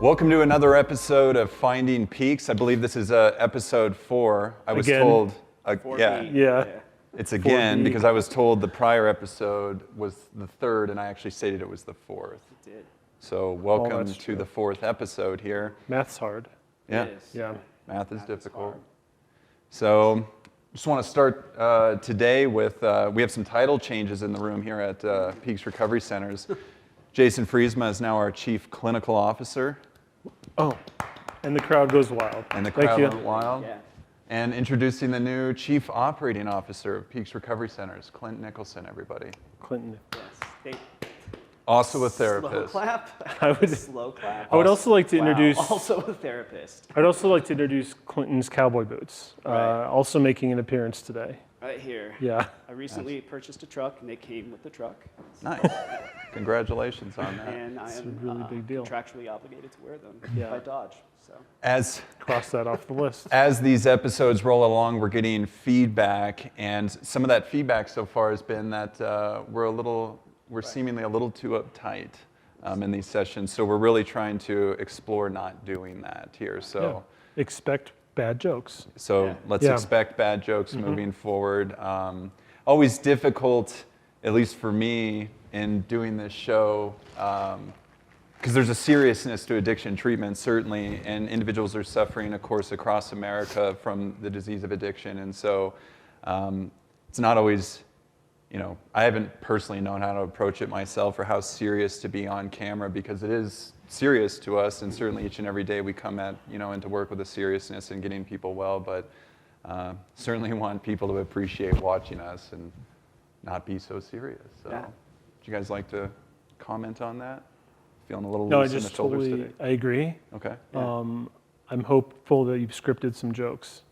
Welcome to another episode of Finding Peaks. I believe this is episode 4. I was Again? told, Yeah. it's again 4B. because I was told the prior episode was the 3rd, and I actually stated it was the 4th. It did. So welcome that's to true. the 4th episode here. Math's hard. Yeah, It is. Yeah. math is Math is difficult. hard. So just want to start today with, we have some title changes in the room here at Peaks Recovery Centers. Jason Friesma is now our Chief Clinical Officer. Oh, and the crowd goes wild. And the Thank crowd you. went wild. Yeah. And introducing the new Chief Operating Officer of Peaks Recovery Centers, Clint Nicholson, everybody. Clinton. Yes. They, Also a slow therapist. clap. I would- Slow clap. I would also like to Wow, introduce. Also a therapist. I'd also like to introduce Clinton's cowboy boots. Right. Also making an appearance today. Right here. Yeah. I recently purchased a truck, and they came with the truck. Nice. Congratulations on that. And I It's a am really big deal. contractually obligated to wear them Yeah. by Dodge. So As Cross that off the list. these episodes roll along, we're getting feedback, and some of that feedback so far has been that we're seemingly a little too uptight in these sessions. So we're really trying to explore not doing that here. Yeah. So. Expect bad jokes. So Yeah. let's Yeah. expect bad jokes moving forward. Always difficult, at least for me, in doing this show, because there's a seriousness to addiction treatment, certainly, and individuals are suffering, of course, across America from the disease of addiction. And so it's not always, I haven't personally known how to approach it myself or how serious to be on camera, because it is serious to us, and certainly each and every day we come into work with a seriousness and getting people well, but certainly want people to appreciate watching us and not be so serious. So, Yeah. would you guys like to comment on that? Feeling a little No, I loose in the just shoulders totally, today? I agree. Okay. Yeah. I'm hopeful that you've scripted some jokes.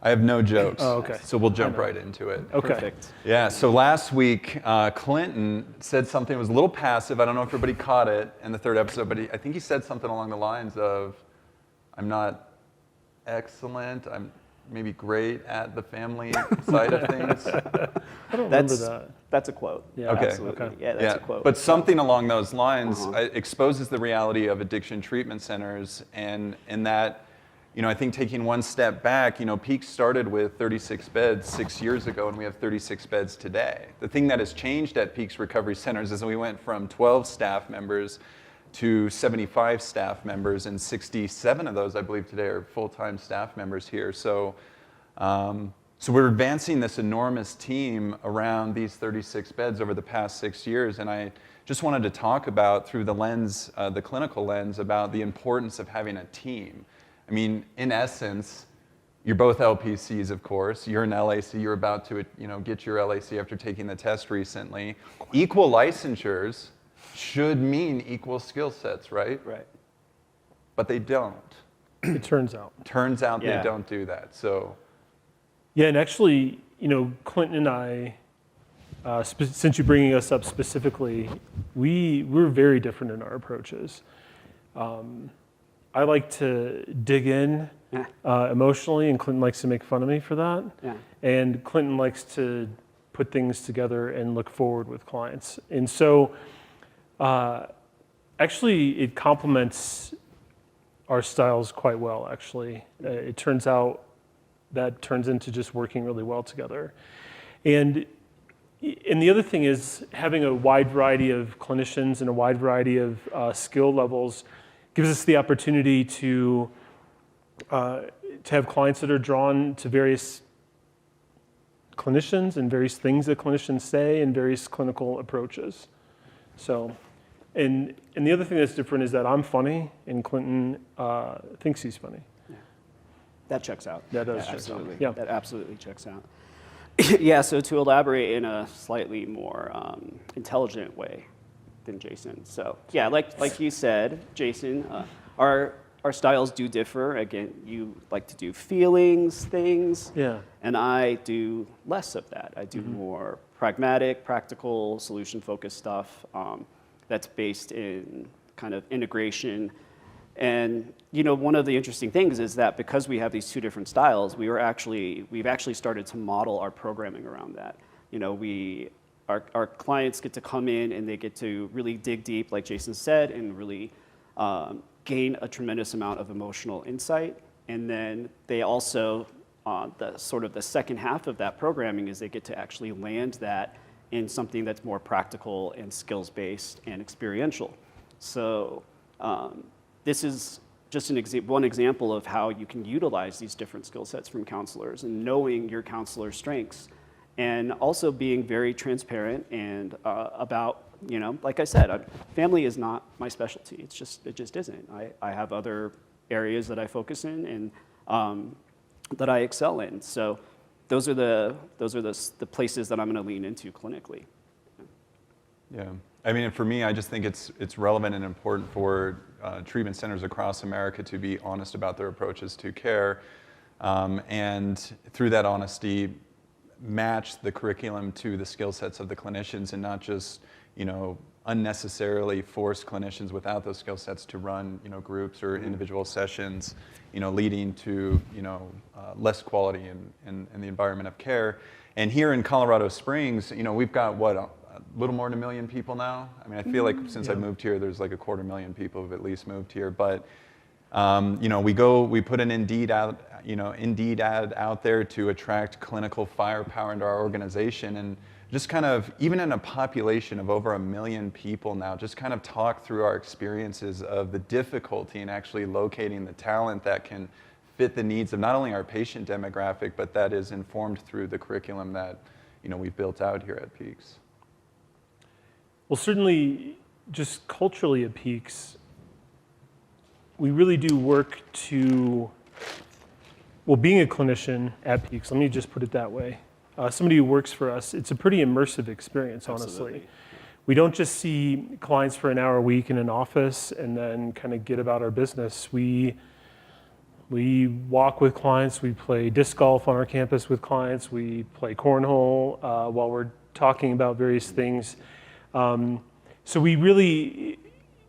I have no jokes. Oh, okay. So we'll jump right into it. Okay. perfect. Yeah, so last week, Clinton said something that was a little passive. I don't know if everybody caught it in the 3rd episode, but I think he said something along the lines of, I'm not excellent, I'm maybe great at the family side of things. I don't That's remember that. that's a quote. Yeah. Okay. Absolutely. Okay. Yeah, that's a quote. But something along those lines Uh-huh. exposes the reality of addiction treatment centers, and in that, I think taking one step back, Peaks started with 36 beds 6 years ago, and we have 36 beds today. The thing that has changed at Peaks Recovery Centers is we went from 12 staff members to 75 staff members, and 67 of those, I believe, today are full-time staff members here. So we're advancing this enormous team around these 36 beds over the past 6 years, and I just wanted to talk about, through the lens, the clinical lens, about the importance of having a team. I mean, in essence, you're both LPCs, of course. You're an LAC. You're about to, get your LAC after taking the test recently. Equal licensures should mean equal skill sets, right? Right. But they don't. It turns out. Turns out Yeah. they don't do that. So, Yeah, and actually, Clinton and I, since you're bringing us up specifically, we're very different in our approaches. I like to dig in emotionally, and Clinton likes to make fun of me for that. Yeah. And Clinton likes to put things together and look forward with clients. And so, actually, it complements our styles quite well, actually. It turns out that turns into just working really well together. And the other thing is having a wide variety of clinicians and a wide variety of skill levels gives us the opportunity to have clients that are drawn to various clinicians and various things that clinicians say and various clinical approaches. So, and the other thing that's different is that I'm funny and Clinton thinks he's funny. That checks out. That does check out. Absolutely. Yeah. That absolutely checks out. Yeah, so to elaborate in a slightly more intelligent way than Jason. So yeah, like you said, Jason, our styles do differ. Again, you like to do feelings, things, Yeah. and I do less of that. I do more pragmatic, practical, solution-focused stuff that's based in kind of integration. And one of the interesting things is that because we have these two different styles, we've actually started to model our programming around that. Our clients get to come in and they get to really dig deep, like Jason said, and really gain a tremendous amount of emotional insight. And then they also, the second half of that programming is they get to actually land that in something that's more practical and skills-based and experiential. So this is just one example of how you can utilize these different skill sets from counselors and knowing your counselor's strengths and also being very transparent and about, like I said, family is not my specialty. It just isn't. I have other areas that I focus in and that I excel in. So those are the places that I'm going to lean into clinically. Yeah, I mean, for me, I just think it's relevant and important for treatment centers across America to be honest about their approaches to care, and through that honesty, match the curriculum to the skill sets of the clinicians, and not just unnecessarily force clinicians without those skill sets to run groups or individual sessions, leading to less quality in the environment of care. And here in Colorado Springs, we've got a little more than 1 million people now. I mean, I feel like since I moved here, there's like 250,000 people who've at least moved here. But we put an Indeed ad out there to attract clinical firepower into our organization, and just kind of, even in a population of over 1 million people now, just kind of talk through our experiences of the difficulty in actually locating the talent that can fit the needs of not only our patient demographic, but that is informed through the curriculum that we've built out here at Peaks. Well, certainly, just culturally at Peaks, we really do work to, being a clinician at Peaks, let me just put it that way, somebody who works for us, it's a pretty immersive experience, honestly. Absolutely. We don't just see clients for an hour a week in an office and then kind of get about our business. We walk with clients, we play disc golf on our campus with clients, we play cornhole while we're talking about various things. So we really,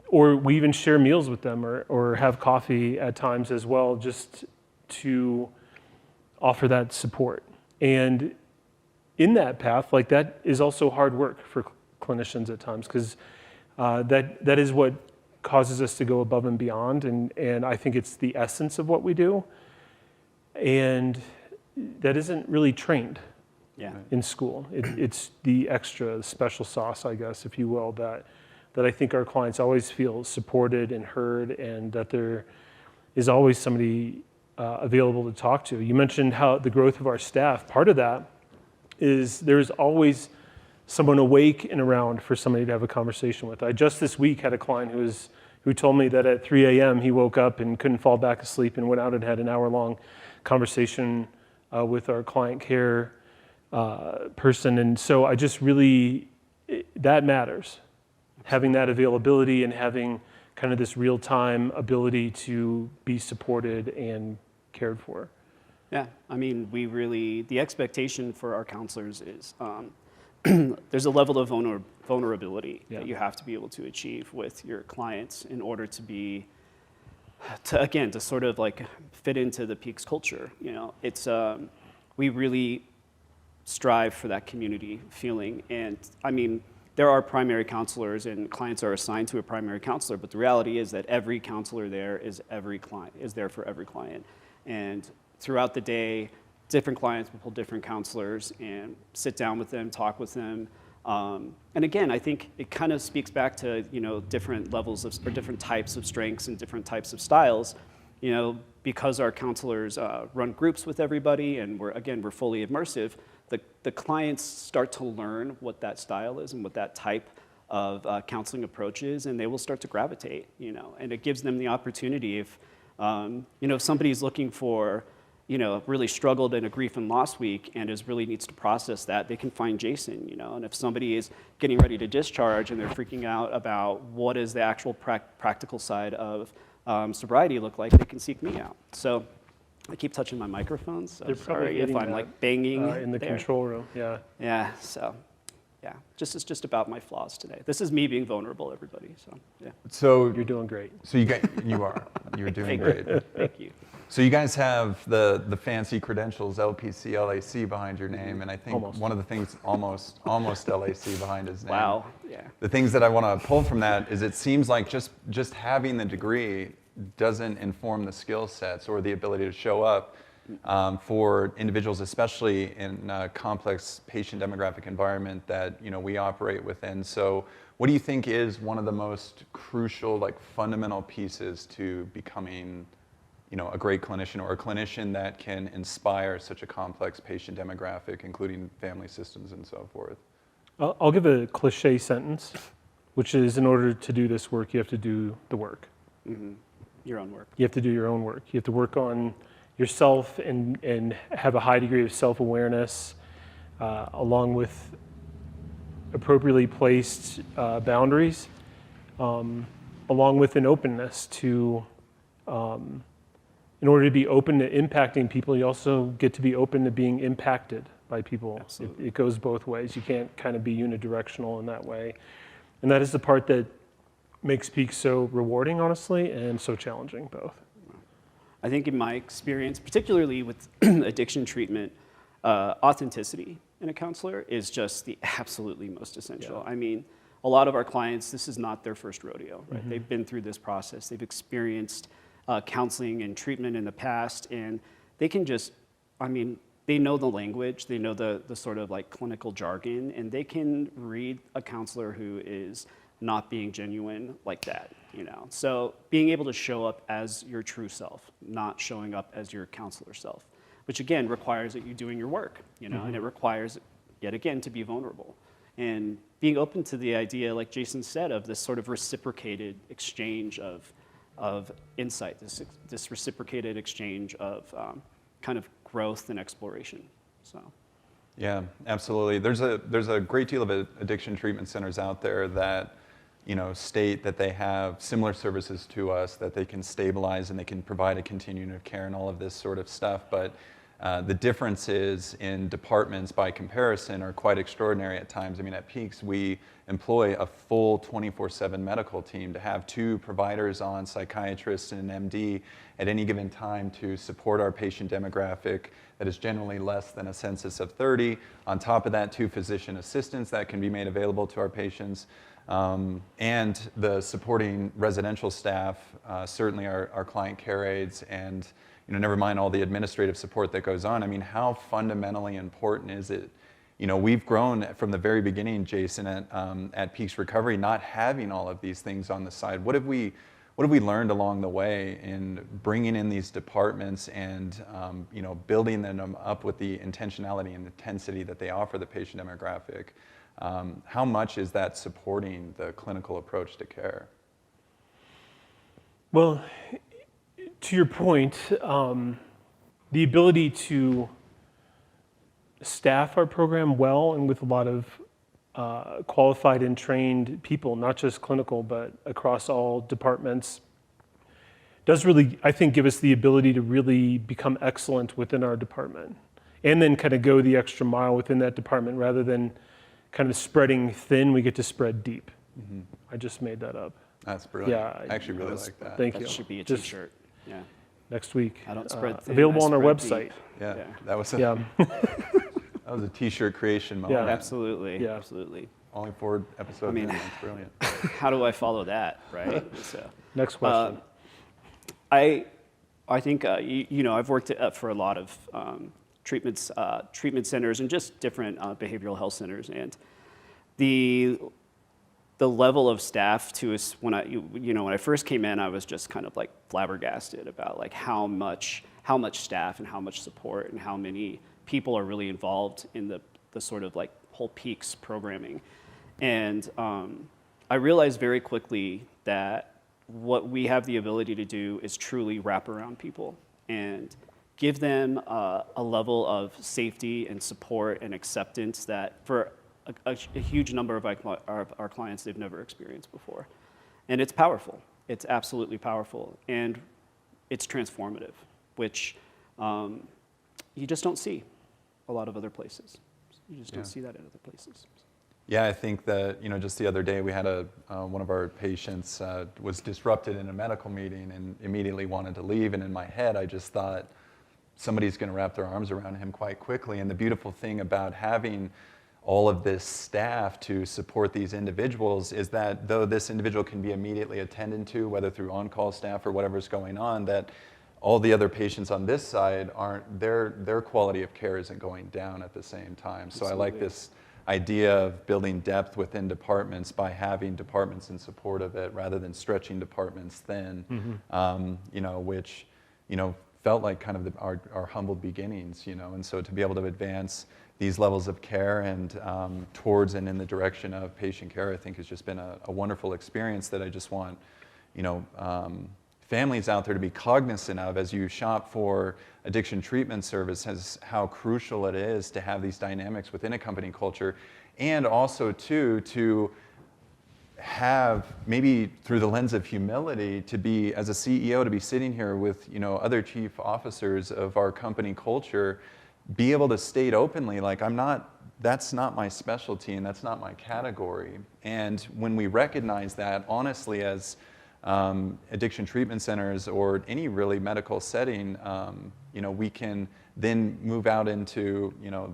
or we even share meals with them or have coffee at times as well, just to offer that support. And in that path, like, that is also hard work for clinicians at times, because that is what causes us to go above and beyond, and I think it's the essence of what we do, and that isn't really trained in school. It's the extra special sauce, I guess, if you will, that I think our clients always feel supported and heard, and that there is always somebody available to talk to. You mentioned how the growth of our staff, part of that is there's always someone awake and around for somebody to have a conversation with. I just this week had a client who told me that at 3 a.m. he woke up and couldn't fall back asleep and went out and had an hour-long conversation with our client care person. And so I just really, that matters. Having that availability and having kind of this real-time ability to be supported and cared for. Yeah, I mean, the expectation for our counselors is there's a level of vulnerability that you have to be able to achieve with your clients in order to sort of like fit into the Peaks culture. It's we really strive for that community feeling, and I mean, there are primary counselors and clients are assigned to a primary counselor, but the reality is that every counselor there is there for every client, and throughout the day, different clients will pull different counselors and sit down with them, talk with them. And again, I think it kind of speaks back to different levels of or different types of strengths and different types of styles. Because our counselors run groups with everybody, and we're fully immersive. The clients start to learn what that style is and what that type of counseling approach is, and they will start to gravitate. And it gives them the opportunity if somebody's looking for. Really struggled in a grief and loss week and really needs to process that, they can find Jason, and if somebody is getting ready to discharge and they're freaking out about what is the actual practical side of sobriety look like, they can seek me out. So I keep touching my microphones, so sorry if I'm like banging in the control room, yeah. Yeah, so yeah, it's just about my flaws today. This is me being vulnerable, everybody, so yeah. So You're doing great. So you're doing great. Thank you. So you guys have the fancy credentials, LPC, LAC behind your name, and I think Almost. one of the things, almost LAC behind his name. Wow, yeah. The things that I want to pull from that is it seems like just having the degree doesn't inform the skill sets or the ability to show up for individuals, especially in a complex patient demographic environment that we operate within. So what do you think is one of the most crucial, like fundamental pieces to becoming a great clinician, or a clinician that can inspire such a complex patient demographic, including family systems and so forth? I'll give a cliche sentence, which is, in order to do this work, you have to do the work. Mm-hmm. Your own work. You have to do your own work. You have to work on yourself and have a high degree of self-awareness, along with appropriately placed boundaries, along with an openness to, in order to be open to impacting people, you also get to be open to being impacted by people. It goes both ways. You can't kind of be unidirectional in that way. And that is the part that makes Peak so rewarding, honestly, and so challenging, both. I think in my experience, particularly with addiction treatment, authenticity in a counselor is just the absolutely most essential. Yeah. I mean, a lot of our clients, this is not their first rodeo, right? Mm-hmm. They've been through this process. They've experienced counseling and treatment in the past, and they can just, they know the language, they know the sort of like clinical jargon, and they can read a counselor who is not being genuine like that, So being able to show up as your true self, not showing up as your counselor self, which again requires that you're doing your work, Mm-hmm. and it requires, yet again, to be vulnerable. And being open to the idea, like Jason said, of this sort of reciprocated exchange of insight, this reciprocated exchange of kind of growth and exploration. So. Yeah, absolutely. There's a great deal of addiction treatment centers out there that state that they have similar services to us, that they can stabilize and they can provide a continuum of care and all of this sort of stuff. But the differences in departments by comparison are quite extraordinary at times. At Peaks, we employ a full 24/7 medical team to have 2 providers on, psychiatrists and an MD, at any given time to support our patient demographic that is generally less than a census of 30. On top of that, 2 physician assistants that can be made available to our patients. And the supporting residential staff, certainly our client care aides, and never mind all the administrative support that goes on. How fundamentally important is it? We've grown from the very beginning, Jason, at Peaks Recovery, not having all of these things on the side. What have we learned along the way in bringing in these departments and building them up with the intentionality and intensity that they offer the patient demographic? How much is that supporting the clinical approach to care? Well, to your point, the ability to staff our program well and with a lot of qualified and trained people, not just clinical, but across all departments, does really, I think, give us the ability to really become excellent within our department, and then kind of go the extra mile within that department. Rather than kind of spreading thin, we get to spread deep. Mm-hmm. I just made that up. That's brilliant. Yeah, I actually really like that. Thank you. That should be a Just t-shirt. Yeah. next week. I don't spread thin, available I on our spread website. deep. Yeah, Yeah. that was a, Yeah. that was a t-shirt creation moment. Yeah. Absolutely. Yeah. Absolutely. Only 4 episodes in, that's brilliant. How do I follow that, right? So, Next question. I think I've worked for a lot of treatment centers and just different behavioral health centers, and the level of staff to us when I first came in, I was just kind of like flabbergasted about like how much staff and how much support and how many people are really involved in the sort of like whole Peaks programming. And I realized very quickly that what we have the ability to do is truly wrap around people and give them a level of safety and support and acceptance that for a huge number of our clients they've never experienced before. And it's powerful. It's absolutely powerful. And it's transformative, which you just don't see a lot of other places. You just don't see that in other places. Yeah, I think that, just the other day we had one of our patients was disrupted in a medical meeting and immediately wanted to leave. And in my head, I just thought somebody's going to wrap their arms around him quite quickly. And the beautiful thing about having all of this staff to support these individuals is that though this individual can be immediately attended to, whether through on-call staff or whatever's going on, that all the other patients on this side aren't, their quality of care isn't going down at the same time. So I like this idea of building depth within departments by having departments in support of it rather than stretching departments thin, you know, which, you know, felt like kind of our humble beginnings, you know, and so to be able to advance these levels of care and towards and in the direction of patient care, I think has just been a wonderful experience that I just want, you know, families out there to be cognizant of as you shop for addiction treatment services, how crucial it is to have these dynamics within a company culture, and also too, to have, maybe through the lens of humility, to be, as a CEO, to be sitting here with, you know, other chief officers of our company culture, be able to state openly, like, that's not my specialty and that's not my category. And when we recognize that, honestly, as addiction treatment centers or any really medical setting, you know, we can then move out into, you know,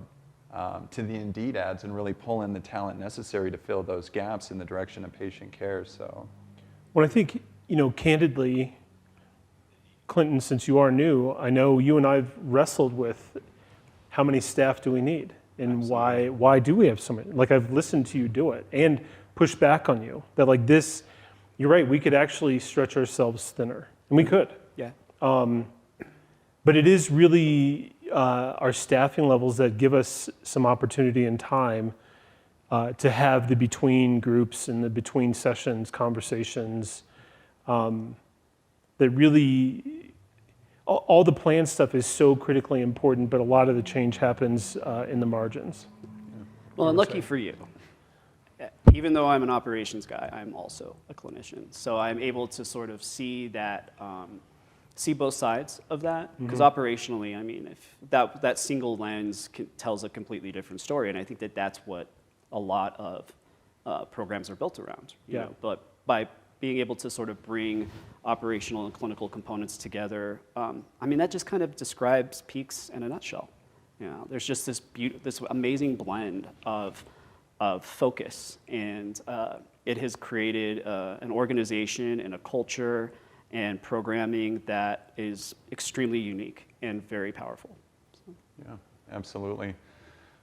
to the Indeed ads and really pull in the talent necessary to fill those gaps in the direction of patient care. So, Well, I think, you know, candidly, Clinton, since you are new, I know you and I've wrestled with how many staff do we need and why do we have so many? Like, I've listened to you do it and push back on you that, like, this, you're right, we could actually stretch ourselves thinner, and we could. Yeah. But it is really our staffing levels that give us some opportunity and time to have the between groups and the between sessions, conversations, that really, all the plan stuff is so critically important, but a lot of the change happens in the margins. Well, and lucky for you, even though I'm an operations guy, I'm also a clinician. So I'm able to sort of see that, see both sides of that. Because operationally, I mean, if that single lens tells a completely different story, and I think that that's what a lot of programs are built around. You know? But by being able to sort of bring operational and clinical components together, I mean, that just kind of describes Peaks in a nutshell. You know, there's just this amazing blend of focus, and it has created an organization and a culture and programming that is extremely unique and very powerful. So. Yeah, absolutely.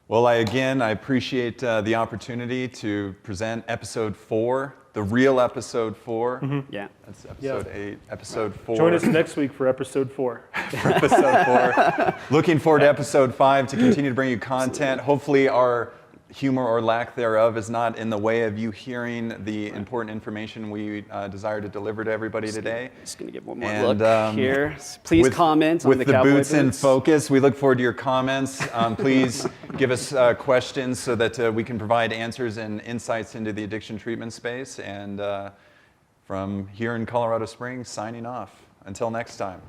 Well, I appreciate the opportunity to present episode 4, the real episode 4. Yeah. That's episode 8, episode 4. Join us next week for episode 4. For episode 4. Looking forward to episode 5 to continue to bring you content. Hopefully our humor or lack thereof is not in the way of you hearing the important information we desire to deliver to everybody today. Just going to give one more look here. Please comment with on the Cowboy boots in focus. We look forward to your comments. Please give us questions so that we can provide answers and insights into the addiction treatment space. And from here in Colorado Springs, signing off. Until next time.